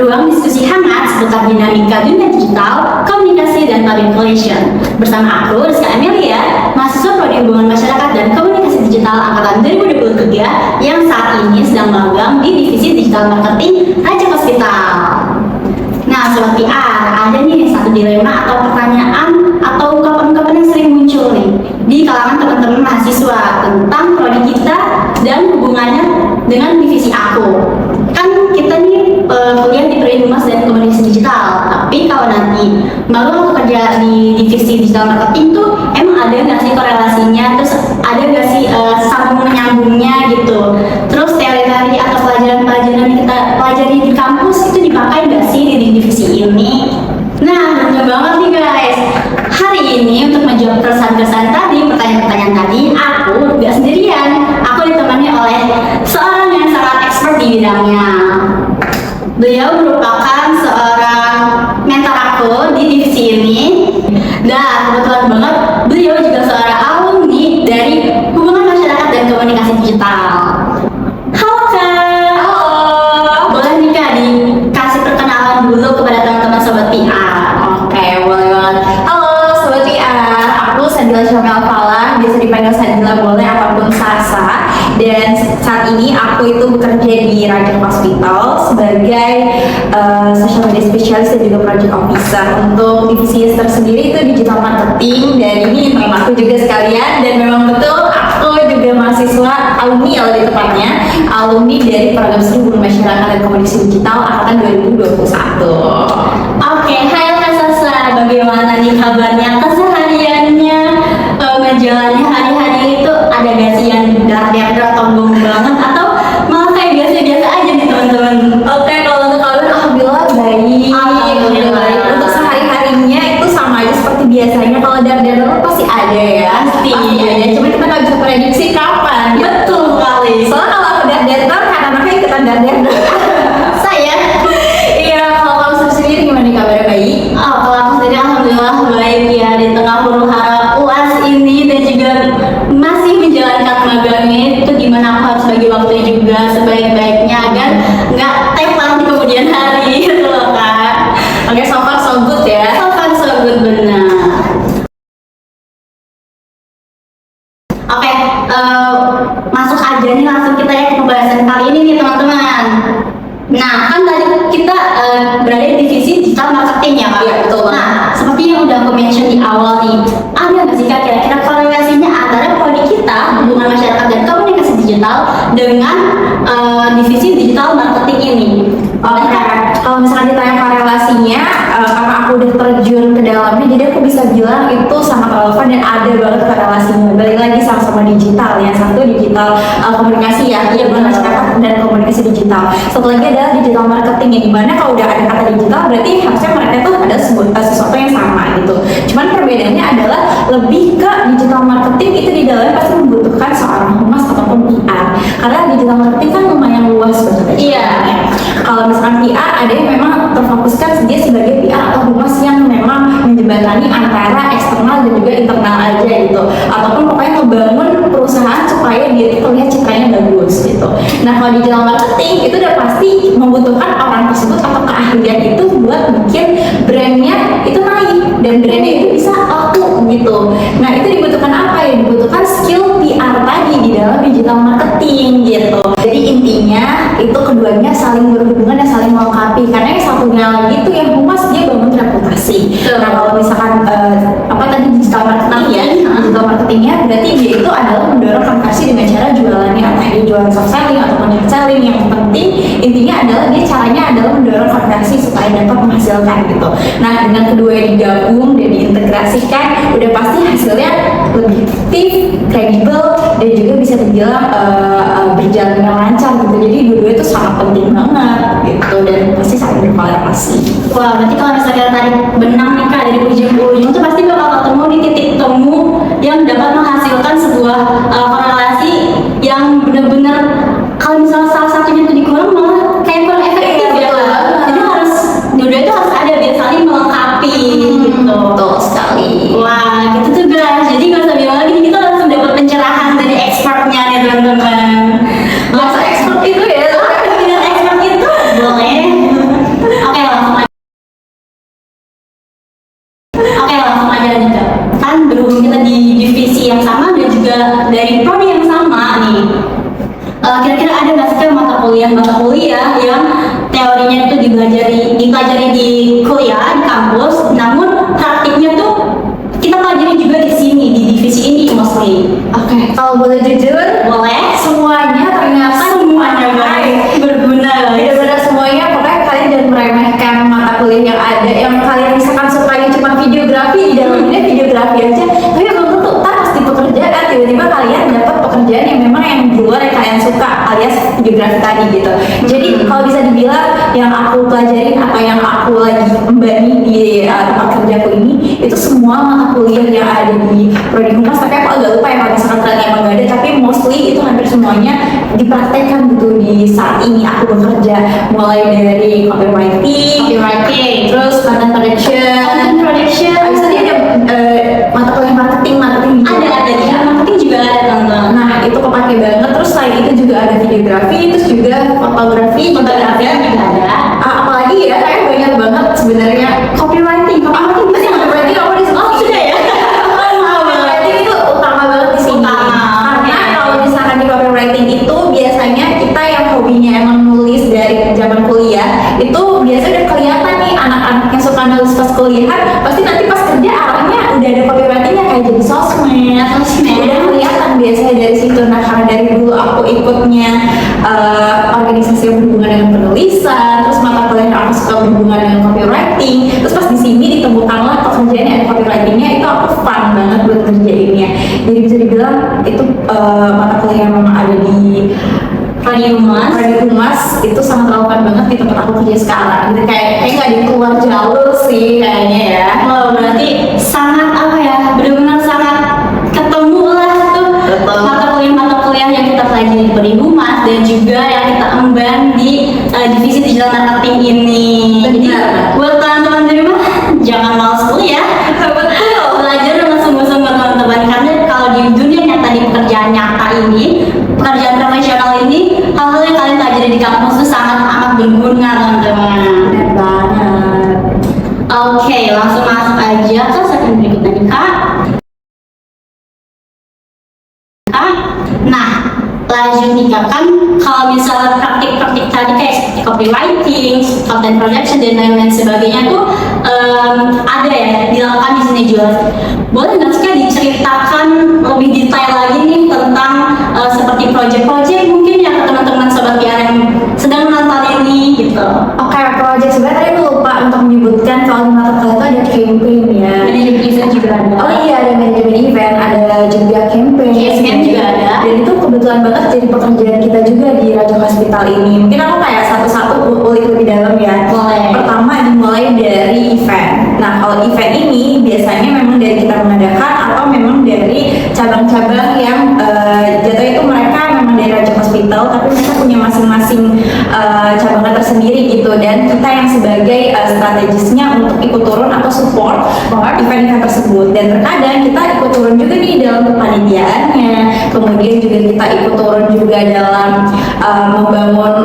ruang diskusi hangat seputar dinamika dunia digital, komunikasi, dan public relation. Bersama aku, Rizka Amelia, mahasiswa Prodi Hubungan Masyarakat dan Komunikasi Digital Angkatan 2023 yang saat ini sedang magang di Divisi Digital Marketing Raja Hospital. Nah, Sobat PR, ada nih satu dilema atau pertanyaan atau ungkapan-ungkapan yang sering muncul nih di kalangan teman-teman mahasiswa tentang prodi kita dan hubungannya dengan divisi aku. Kan kita nih kuliah di Prodi Humas dan Komunikasi Digital, tapi kalau nanti baru aku kerja di divisi digital marketing tuh emang ada nggak sih korelasinya, terus ada nggak sih sambung menyambungnya gitu, terus teori-teori atau pelajaran-pelajaran yang kita pelajari di kampus itu dipakai nggak sih di divisi ini? Nah, bener banget nih guys. Hari ini untuk menjawab keresahan-keresahan tadi, pertanyaan-pertanyaan tadi, aku nggak sendirian. Aku ditemani oleh seorang yang sangat expert di bidangnya. Beliau merupakan seorang mentor aku di divisi ini. Dan kebetulan banget beliau juga seorang alumni dari Hubungan Masyarakat dan Komunikasi Digital. Halo Kak. Halo. Boleh nih Kak dikasih perkenalan dulu kepada teman-teman Sobat PR? Oke, boleh banget. Halo Sobat PR, aku Sadila Syamel Falah, biasa dipanggil Sadila boleh ataupun Sasa. Dan saat ini aku itu bekerja di Raja Hospital sebagai social media specialist dan juga project officer. Untuk divisi tersendiri itu digital marketing, dan ini teman aku juga sekalian. Dan memang betul aku juga mahasiswa alumni, ya lebih tepatnya alumni dari program studi Hubungan Masyarakat dan Komunikasi Digital angkatan 2021. Oke, hai Kak Sasa, bagaimana nih kabarnya, kesehariannya, menjalani hari-hari itu ada gak sih yang dar-dar atau bong banget, atau malah kayak biasa-biasa aja nih teman-teman? Oke, kalau untuk kalian alhamdulillah baik. Alhamdulillah baik. Untuk sehari-harinya itu sama aja seperti biasanya. Kalau dar-dar pasti ada ya. Pasti ada. Cuma kita nggak bisa prediksi kapan. Betul sekali. Soalnya kalau aku dar-dar kan anaknya ikutan dar-dar. Saya, Iya, kalau kamu sendiri gimana nih, kabarnya baik? kalau aku sendiri alhamdulillah baik ya, di tengah huru hara UAS ini dan juga masih menjalankan magangnya. Itu gimana aku harus bagi waktunya juga sebaik-baiknya agar nggak tepar di kemudian hari gitu loh Kak. Oke, so far so good ya. So far so good, benar. Oke, masuk aja nih langsung kita ya ke pembahasan kali ini nih teman-teman. Nah, kan tadi kita berada di divisi digital marketing ya Kak? Iya, betul banget. Nah, seperti yang udah aku mention di awal nih, ada nggak sih Kak kira-kira korelasinya antara prodi kita, Hubungan Masyarakat dan Komunikasi Digital, dengan divisi digital marketing ini? Oke, kalau misalkan ditanya korelasinya, karena aku udah terjun ke dalamnya, jadi aku bisa bilang itu sangat relevan dan ada banget korelasinya. Balik lagi sama-sama digital, yang satu digital komunikasi ya, Hubungan Masyarakat dan Komunikasi Digital. Satu lagi adalah digital marketing, yang dimana kalau udah ada kata digital berarti harusnya mereka tuh ada sesuatu yang sama gitu. Cuman perbedaannya adalah lebih ke digital marketing itu di dalamnya pasti membutuhkan seorang humas ataupun PR, karena digital marketing kan lumayan luas sebenarnya. Iya. Kalau misalkan PR, ada yang memang terfokuskan dia sebagai PR atau humas yang memang menjembatani antara eksternal dan juga internal aja gitu, ataupun pokoknya ngebangun perusahaan supaya dia itu terlihat citranya bagus gitu. Nah, kalau digital marketing itu udah pasti membutuhkan orang tersebut atau keahlian itu buat bikin brandnya itu naik dan brandnya itu bisa laku gitu. Nah, itu dibutuhkan apa ya? Dibutuhkan skill PR tadi di dalam digital marketing gitu. Jadi intinya itu keduanya saling berhubungan dan saling melengkapi, karena yang satunya lagi itu yang humas dia bangun reputasi. Nah, kalau misalkan apa tadi digital marketing ya, digital marketingnya berarti dia itu adalah mendorong konversi dengan cara jualannya, entah dia jualan soft selling ataupun hard selling. Yang penting intinya adalah dia caranya adalah mendorong konversi supaya dapat menghasilkan gitu. Nah, dengan kedua yang digabung dan diintegrasikan, udah pasti hasilnya lebih efektif, kredibel, dan juga bisa dibilang berjalan dengan lancar gitu. Jadi dua-dua itu sangat penting banget gitu, dan pasti saling berkorelasi. Wah, berarti kalau misalnya kita tarik benang nih Kak dari ujung ke ujung tuh pasti bakal ketemu di titik temu yang dapat menghasilkan sebuah korelasi yang benar-benar kalau misalnya salah satunya itu dikurang malah kayak kurang efektif ya Kak. Jadi harus dua-dua itu harus ada biar saling melengkapi gitu. Betul sekali. Wah, gitu tuh guys. Jadi nggak usah bilang lagi, kita langsung dapat pencerahan dari expertnya nih teman-teman. Bahasa expert itu ya. Dengan expert itu boleh. juga dari prodi yang sama nih. Kira-kira ada nggak sih mata kuliah yang teorinya itu dipelajari di kuliah di kampus, namun praktiknya tuh kita pelajari juga di sini di divisi ini mostly. Oke, kalau boleh jujur, Boleh? semuanya ternyata Semuanya guys berguna guys. benar-benar semuanya. Pokoknya kalian jangan meremehkan mata kuliah yang ada, yang kalian misalkan sukanya cuma videografi, di dalamnya videografi aja, tapi belum tentu ntar pas di pekerjaan tiba-tiba kalian dapat pekerjaan yang memang yang di luar yang kalian suka, alias videografi tadi gitu. Jadi kalau bisa dibilang yang aku pelajarin atau yang aku lagi embani di tempat kerjaku ini, itu semua mata kuliah yang ada di prodi humas. Tapi aku agak lupa ya kalau misalkan kalian emang gak ada, tapi mostly itu hampir semuanya dipraktekkan gitu di saat ini aku bekerja, mulai dari copywriting, terus content production, habis tadi ada mata kuliah marketing juga. Ada di marketing juga ada teman-teman. Nah itu kepake banget. Terus selain itu juga ada videografi, terus juga fotografi juga ada. Apalagi ya, kayak banyak banget sebenarnya. Copywriting Pasti copywriting aku di Oh sudah ya? copywriting itu utama banget di sini. Utama. Karena kalau misalkan di copywriting itu biasanya kita yang hobinya emang nulis dari zaman kuliah, itu biasanya udah kelihatan nih anak-anak yang suka nulis pas kuliah, pasti nanti pas kerja arahnya udah ada copywritingnya kayak jadi sosmed. Udah kelihatan biasanya dari situ. Nah karena dari dulu aku ikutnya organisasi yang berhubungan dengan penulisan, terus mata kuliah yang aku suka berhubungan dengan copywriting, terus pas di sini ditemukanlah pekerjaan yang ada copywritingnya, itu aku fun banget buat ngerjainnya. Jadi bisa dibilang itu mata kuliah yang memang ada di Prodi humas itu sangat relevan banget di tempat aku kerja sekarang. Jadi kayak nggak di keluar jalur sih kayaknya ya. Oh, berarti sangat apa ya? Benar-benar sangat ketemu lah tuh Betul. mata kuliah yang kita pelajari di prodi humas dan juga yang kita emban di divisi digital marketing ini. Jadi Benar. buat teman-teman di rumah jangan malas kuliah. Betul. Belajar dengan sungguh-sungguh teman-teman, karena kalau di dunia nyata di pekerjaan nyata ini, pekerjaan profesional ini, hal-hal yang kalian pelajari di kampus itu sangat amat berguna teman-teman. Benar banget. Oke, langsung masuk aja ke segmen berikutnya nih Kak. Nah, lanjut nih Kak, kan kalau misalnya praktik-praktik tadi kayak seperti copywriting, content production dan lain-lain sebagainya tuh ada ya dilakukan di sini juga. Boleh nggak sih Kak diceritakan lebih detail lagi nih tentang seperti project-project mungkin yang teman-teman sobat PR yang sedang menonton ini gitu. Oke, project sebenarnya tadi aku lupa untuk menyebutkan kalau di mata kuliah itu ada campaign ya. Manajemen event juga ada. Oh iya, ada manajemen event, ada juga campaign. Campaign juga ada. Dan itu kebetulan banget jadi pekerjaan kita juga di Raja Hospital ini. Mungkin aku kayak satu-satu ulik lebih dalam ya. Boleh. Pertama dimulai dari event. Nah kalau event ini biasanya memang dari kita mengadakan atau memang dari cabang-cabang yang jatuhnya itu mereka memang dari Raja Hospital, tapi mereka punya masing-masing cabangnya tersendiri gitu. Dan kita yang sebagai strategisnya untuk ikut turun atau support event-event tersebut. Dan terkadang kita ikut turun juga nih dalam kepanitiaannya, kemudian juga kita ikut turun juga dalam membangun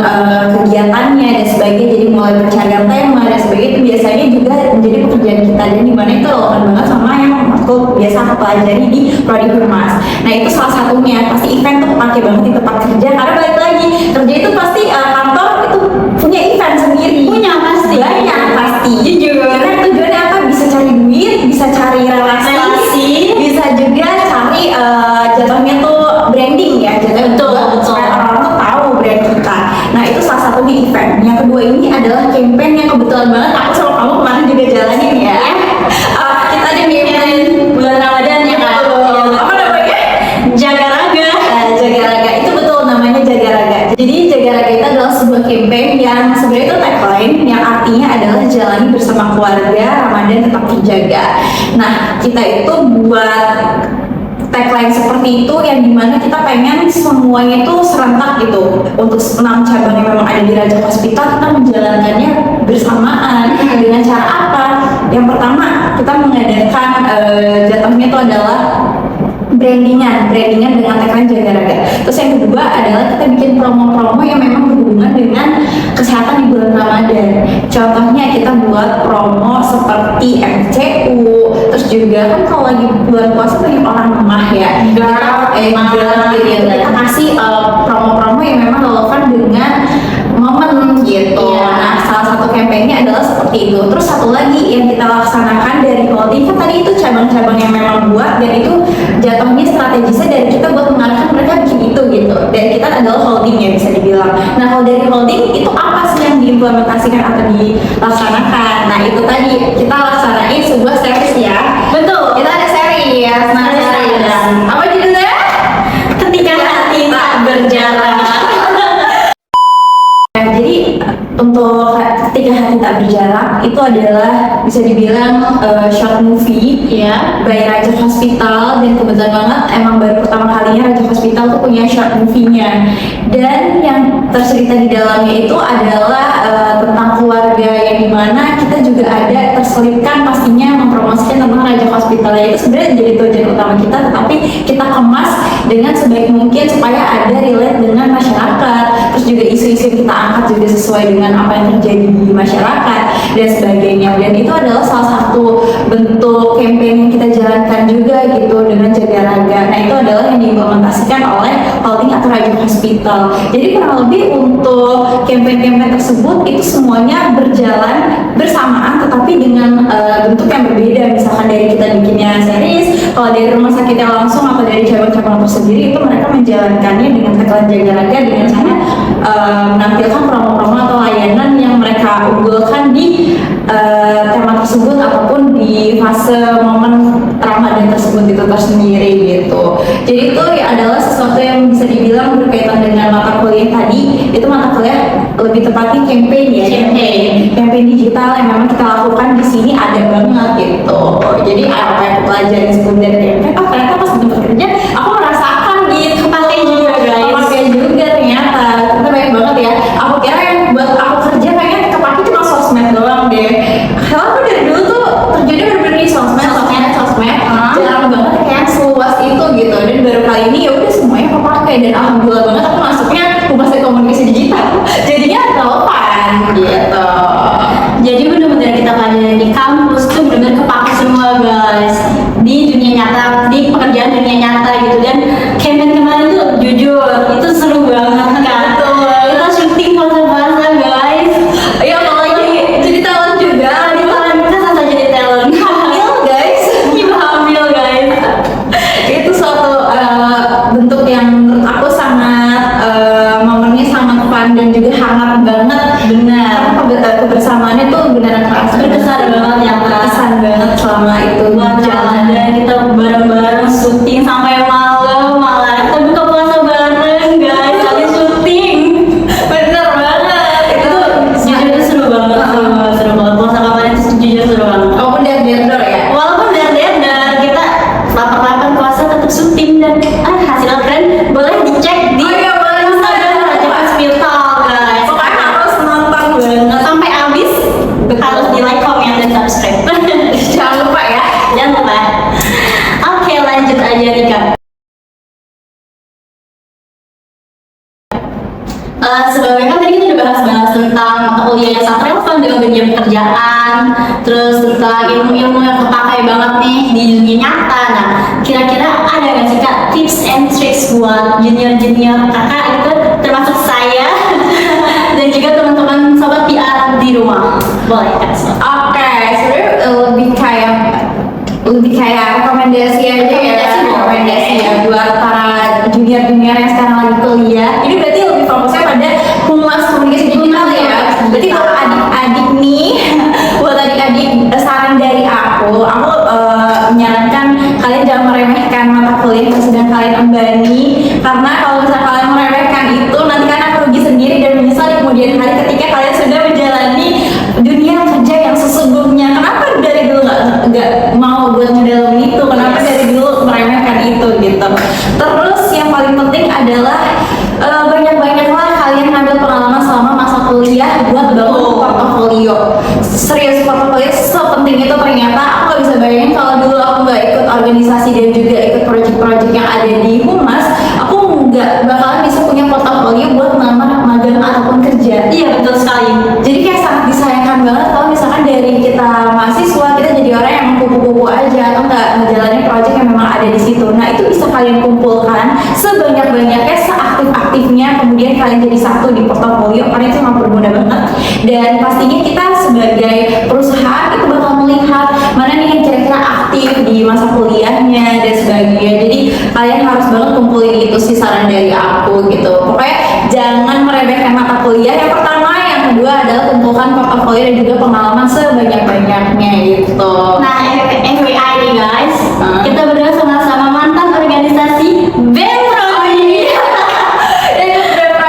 kegiatannya dan sebagainya. Jadi mulai bercari tema dan sebagainya, itu biasanya juga menjadi pekerjaan kita, dan dimana itu relevan banget sama yang aku biasa aku pelajari di prodi humas. Nah itu salah satunya, pasti event tuh pakai banget di tempat kerja, karena balik lagi kerja itu pasti kantor itu punya event sendiri, Punya pasti. banyak pasti. Jujur. Karena tujuannya apa? Bisa cari duit, bisa cari relasi, bisa juga cari jatuhnya tuh branding ya, jatuhnya Betul, juga betul. supaya orang-orang tuh tahu brand kita. Nah itu salah satunya event. Yang kedua ini adalah campaign yang kebetulan banget aku sama kamu kemarin juga jalanin ya. Kita ada campaign Bulan Ramadan ya Kak. apa namanya? Jaga raga. Jaga Raga, itu betul namanya Jaga Raga. Jadi Jaga Raga itu adalah sebuah campaign yang sebenarnya itu tagline yang artinya adalah jalani bersama keluarga, Ramadan tetap terjaga. Nah kita itu buat tagline seperti itu yang dimana kita pengen semuanya itu serentak gitu. Untuk 6 cabang yang memang ada di Raja Hospital, kita menjalankannya bersamaan. Dengan cara apa? Yang pertama kita mengadakan jatuhnya itu adalah brandingan dengan tagline Jaga Raga. Terus yang kedua adalah kita bikin promo-promo yang memang berhubungan dengan kesehatan di bulan Ramadan. Contohnya kita buat promo seperti MCU, terus juga kan kalau lagi bulan puasa banyak orang lemah ya. Kita kasih promo-promo yang memang relevan dengan momen gitu. Iya. Nah, salah satu kampanye adalah seperti itu. Terus satu lagi yang kita laksanakan dari holding kan tadi itu cabang-cabang yang memang buat, dan itu jatuhnya strategisnya dari kita buat mengarahkan mereka bikin itu gitu. Dan kita adalah holding ya bisa dibilang. Nah, kalau dari holding itu apa sih yang diimplementasikan atau dilaksanakan? Nah, itu tadi kita laksanain sebuah service ya. Betul. Kita ada series. Nah, Ada series. series. Apa judulnya? Ketika hati tak berjarak. Nah, jadi untuk ketika hati tak berjarak itu adalah bisa dibilang short movie Iya. by Raja Hospital, dan kebetulan banget emang baru pertama kalinya Raja Hospital tuh punya short movie-nya, dan yang tercerita di dalamnya itu adalah tentang keluarga yang dimana kita juga ada terselipkan pastinya mempromosikan tentang Raja Hospital ya. Itu sebenarnya jadi tujuan utama kita, tetapi kita kemas dengan sebaik mungkin supaya ada relate dengan masyarakat, terus juga isu-isu yang kita angkat juga sesuai dengan apa yang terjadi di masyarakat dan sebagainya. Dan itu adalah salah satu bentuk campaign yang kita jalankan juga gitu dengan jaga raga. Nah, itu adalah yang diimplementasikan oleh holding atau Raja Hospital. Jadi kurang lebih untuk campaign-campaign tersebut itu semuanya berjalan bersamaan tetapi dengan bentuk yang berbeda. Misalkan dari kita bikinnya series, kalau dari rumah sakitnya langsung atau dari cabang-cabang tersendiri itu mereka menjalankannya dengan tagline jaga raga dengan cara menampilkan promo-promo atau layanan yang mereka unggulkan di tema tersebut ataupun di fase momen Ramadan tersebut itu tersendiri gitu. Jadi itu ya adalah sesuatu yang bisa dibilang berkaitan dengan mata kuliah tadi. Itu mata kuliah lebih tepatnya campaign ya, campaign digital yang memang kita lakukan di sini ada banget gitu. Jadi apa yang aku pelajari sebelum dari campaign, oh ternyata pas bentuk kerja aku merasakan gitu. Pakai juga guys. Pakai juga ternyata banyak banget ya. Aku kira yang buat aku kerja kayaknya kepake cuma sosmed doang deh. Kalau aku dari dulu tuh kerjanya bener-bener di sosmed. Jarang banget kayak seluas itu gitu. Dan baru kali ini ya udah semuanya kepake, dan alhamdulillah banget aku masuknya humas dan komunikasi digital. Jadinya relevan gitu. Jadi benar-benar kita pelajari di kampus tuh benar-benar kepake semua guys, di dunia nyata, di pekerjaan dunia nyata gitu. Dan campaign kemarin tuh jujur itu seru banget kan. Kita syuting puasa-puasa guys. Ya apalagi jadi talent juga. Kita sama jadi talent. Hamil guys. Ibu hamil guys. Itu suatu bentuk yang menurut aku sangat momennya sangat fun dan juga hangat banget. Benar. Karena kebersamaannya tuh beneran kerasa Berkesan banget ya, Kak. berkesan banget selama itu Buat jalan. dan kita bareng-bareng syuting sampai malam, malah kita buka puasa bareng guys, lagi syuting. Bener banget itu Jujur itu seru banget, seru banget. Puasa kemarin itu jujur seru banget. walaupun der ya. Walaupun dan kita lapar-lapar puasa tetap syuting, dan hasilnya keren. Boleh dicek di Oh iya, boleh. Instagram Raja Hospital guys. Pokoknya harus nonton banget. Sampai habis Betul. harus di like, comment, dan subscribe. Jangan lupa ya. Jangan lupa. Oke, lanjut aja Rika. Sebelumnya kan tadi kita udah bahas tentang mata kuliah yang sangat relevan dengan dunia pekerjaan, terus tentang ilmu-ilmu yang kepakai banget nih di dunia nyata. Nah, kira-kira ada nggak sih Kak tips and tricks buat junior-junior kakak itu, termasuk saya dan juga teman-teman sobat PR di rumah? Boleh Kak? Oke, sebenarnya lebih kayak rekomendasi aja ya. Rekomendasi ya buat para junior-junior yang sekarang lagi kuliah. Ini berarti lebih fokusnya pada humas komunikasi digital ya. Berarti kalau adik-adik nih, buat adik-adik saran dari aku menyarankan kalian jangan meremehkan mata kuliah yang sedang kalian embani, karena kalau misalnya kalian meremehkan itu nanti kalian akan rugi sendiri dan menyesal di kemudian hari ketika kalian sudah menjalani dunia kerja yang sesungguhnya. Kenapa dari dulu nggak mau buat ngedalamin itu? Kenapa dari dulu meremehkan itu gitu? Terus yang paling penting adalah banyak-banyaklah kalian ngambil pengalaman selama masa kuliah buat bangun portofolio. Serius, portofolio sepenting itu ternyata. Aku nggak bisa bayangin kalau dulu aku nggak ikut organisasi dan juga ikut project-project yang ada di humas, aku nggak bakalan bisa punya portofolio buat ngelamar magang ataupun kerja. Iya betul sekali. Jadi kayak sangat disayangkan banget kalau misalkan dari kita mahasiswa kita jadi orang yang kupu-kupu aja, atau kalian kumpulkan sebanyak-banyaknya, seaktif-aktifnya, kemudian kalian jadi satu di portofolio, karena itu sangat berguna banget. Dan pastinya kita sebagai perusahaan itu bakal melihat mana nih yang kira-kira aktif di masa kuliahnya dan sebagainya. Jadi kalian harus banget kumpulin itu sih, saran dari aku gitu. Pokoknya jangan meremehkan mata kuliah yang pertama, yang kedua adalah kumpulkan portofolio dan juga pengalaman sebanyak-banyaknya gitu. Nah, FYI nih guys, kita berdua sama-sama mantan organisasi BEM Prodi.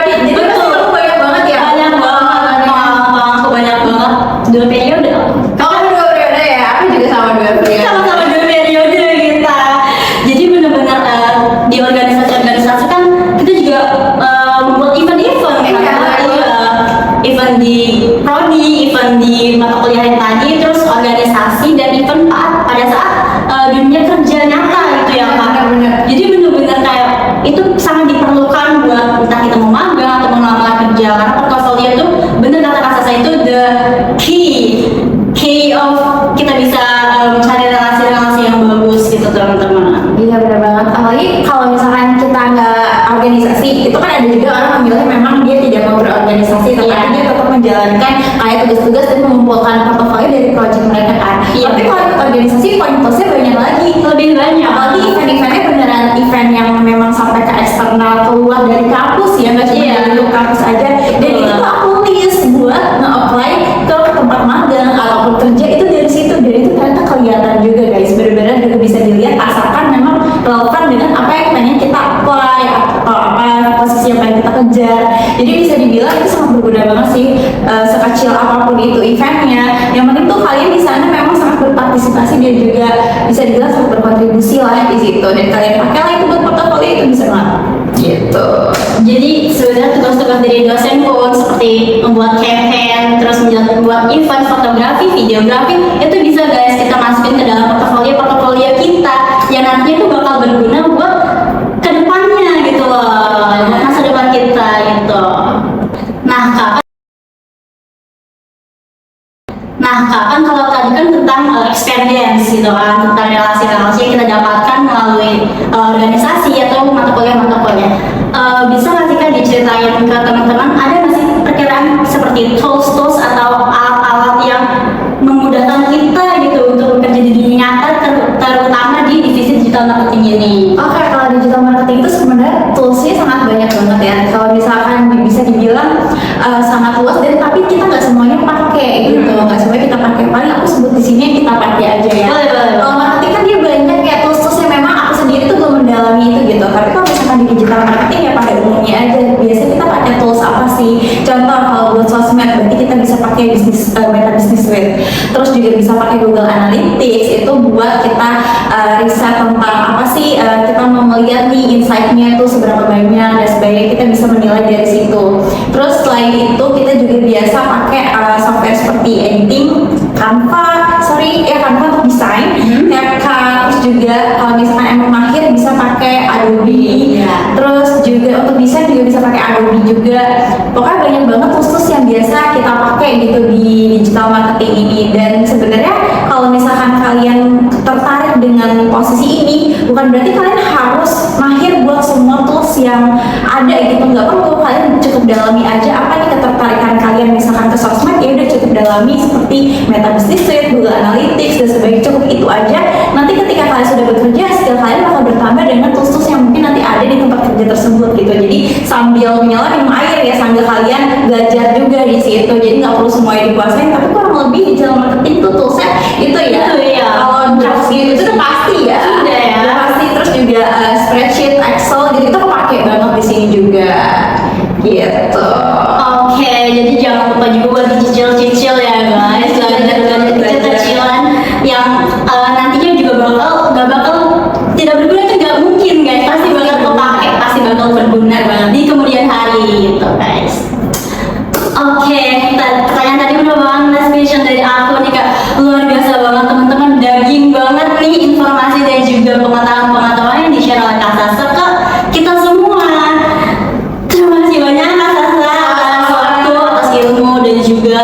Jadi Betul. kamu banyak banget ya? Banyak banget, aku banyak banget. 2 periode. Kamu 2 periode ya? Aku juga sama 2 periode. Sama-sama 2 periode kita. Jadi benar-benar di organisasi-organisasi kan kita juga membuat event-event kan. Iya. Event di prodi, event di mata kuliah yang tadi, terus organisasi dan event pada saat dunia kerja nyata gitu ya Kak. Benar-benar. Jadi benar-benar kayak itu sangat diperlukan buat entah kita mau magang atau mau ngelamar kerja, karena portofolio itu benar kata kata saya itu the key of kita bisa mencari relasi-relasi yang bagus gitu teman-teman. Iya benar banget. Apalagi kalau misalkan kita nggak organisasi, itu kan ada juga orang memilih memang dia tidak mau berorganisasi, tapi Iya. dia tetap menjalankan kayak tugas-tugas dan mengumpulkan portofolio dari project mereka kan. Iya. Tapi kalau ikut organisasi, poin plusnya banyak lagi. Lebih banyak. Apalagi event-eventnya beneran event yang memang sampai ke eksternal, keluar dari kampus ya, nggak cuma Iya. dari lingkup kampus aja. Dan Betul. itu tuh aku list buat nge-apply ke tempat magang ataupun kerja itu dari situ. Dan itu ternyata kelihatan juga guys, benar-benar juga bisa dilihat asalkan memang relevan dengan apa yang pengen kita apply atau apa posisi yang pengen kita kejar. Jadi bisa dibilang itu sangat berguna banget sih, sekecil apapun itu eventnya. Yang penting tuh kalian di sana memang sangat berpartisipasi dan juga bisa dibilang sangat berkontribusi lah di situ. Dan kalian pakai lah itu buat portofolio, itu bisa banget. Gitu. Jadi sebenarnya tugas-tugas dari dosen pun seperti membuat campaign, terus membuat event fotografi, videografi, itu bisa guys kita masukin ke dalam portofolio kita yang nantinya itu bakal berguna buat kedepannya gitu loh, buat masa depan kita gitu. Nah kak kan kalau tadi kan tentang experience gitu kan, tentang relasi-relasi yang kita dapatkan melalui organisasi atau mata kuliah. Bisa nggak sih kak diceritain ke teman-teman, ada nggak sih perkiraan seperti tools atau alat-alat yang memudahkan kita gitu untuk bekerja di dunia nyata, terutama di divisi digital marketing ini? Oke, kalau digital marketing itu sebenarnya toolsnya sangat banyak banget ya. Kalau misalkan bisa dibilang sangat luas, dan tapi kita nggak semuanya pakai gitu, nggak semuanya kita pakai. Paling aku sebut di sini yang kita pakai aja ya. Boleh. Kalau marketing kan dia banyak ya tools-toolsnya, memang aku sendiri tuh belum mendalami itu gitu. Tapi kalau misalkan di digital marketing ya pada umumnya aja. Biasanya kita pakai tools apa sih? Contoh kalau buat sosmed, berarti kita bisa pakai Meta Business Suite. Terus juga bisa pakai Google Analytics, itu buat kita riset tentang apa sih, kita mau melihat nih insight-nya tuh seberapa banyak dan sebagainya, kita bisa menilai dari situ. Terus selain itu kita juga biasa pakai software seperti editing, Canva untuk desain, CapCut. Terus juga kalau misalkan emang mahir bisa pakai Adobe. Iya. Terus juga untuk desain juga bisa pakai Adobe juga. Pokoknya banyak banget tools yang biasa kita pakai gitu di digital marketing ini. Dan sebenarnya kalau misalkan kalian tertarik dengan posisi ini, bukan berarti kalian harus mahir buat semua tools yang ada gitu, nggak perlu. Kalian cukup dalami aja apa nih ketertarikan kalian, misalkan ke sosmed ya udah cukup dalami seperti Meta Business Suite, Google Analytics dan sebagainya, cukup itu aja. Nanti ketika kalian sudah bekerja, skill kalian bakal bertambah dengan tools yang mungkin nanti ada di tempat kerja tersebut gitu. Jadi sambil menyelam minum air ya, sambil kalian belajar juga di situ. Jadi nggak perlu semuanya dikuasain, tapi kurang lebih digital marketing itu toolsnya itu ya. Itu ya. Kalau draft gitu itu udah pasti ya. Sudah ya. Udah pasti. Terus juga spreadsheet, Excel gitu itu kepake banget di sini juga. Gitu. Oke, jadi jangan lupa juga buat dicicil-cicil ya guys, gadget kecil-kecilan yang nantinya juga nggak bakal tidak berguna, itu nggak mungkin guys, pasti bakal kepake, pasti bakal berguna di kemudian hari gitu guys. Oke, pertanyaan tadi udah banget question dari aku nih kak, luar biasa banget teman-teman, daging banget nih informasi dan juga pengetahuan yang di-share oleh Kak Sasa ke kita semua. Terima kasih banyak Kak Sasa atas waktu, atas ilmu dan juga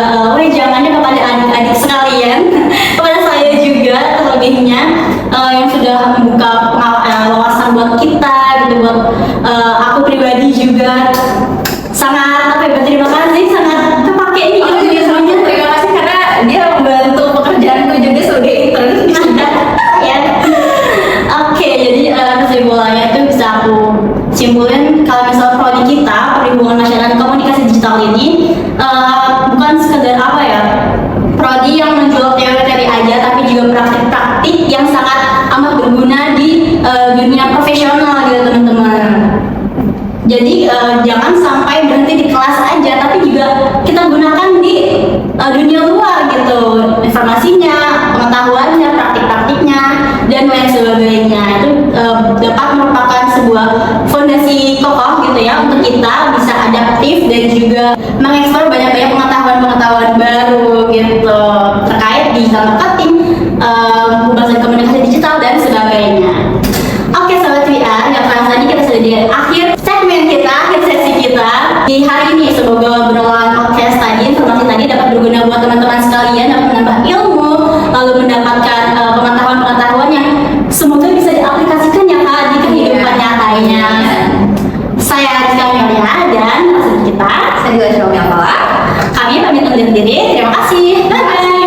juga mengeksplor banyak-banyak pengetahuan-pengetahuan baru gitu terkait digital marketing, pembahasan komunikasi digital dan sebagainya. Oke sobat VR, yang terasa nih kita sudah di akhir segmen kita, akhir sesi kita di hari ini. Semoga obrolan podcast tadi, informasi tadi dapat berguna buat teman-teman sekalian, dapat menambah ilmu, lalu mendapatkan pengetahuan-pengetahuan yang semoga bisa diaplikasikan ya Kak di kehidupan nyatanya. Saya Rizka Amelia dan kita, Saya juga Syawami Apalah. kami pamit undur diri. Terima kasih. Bye bye.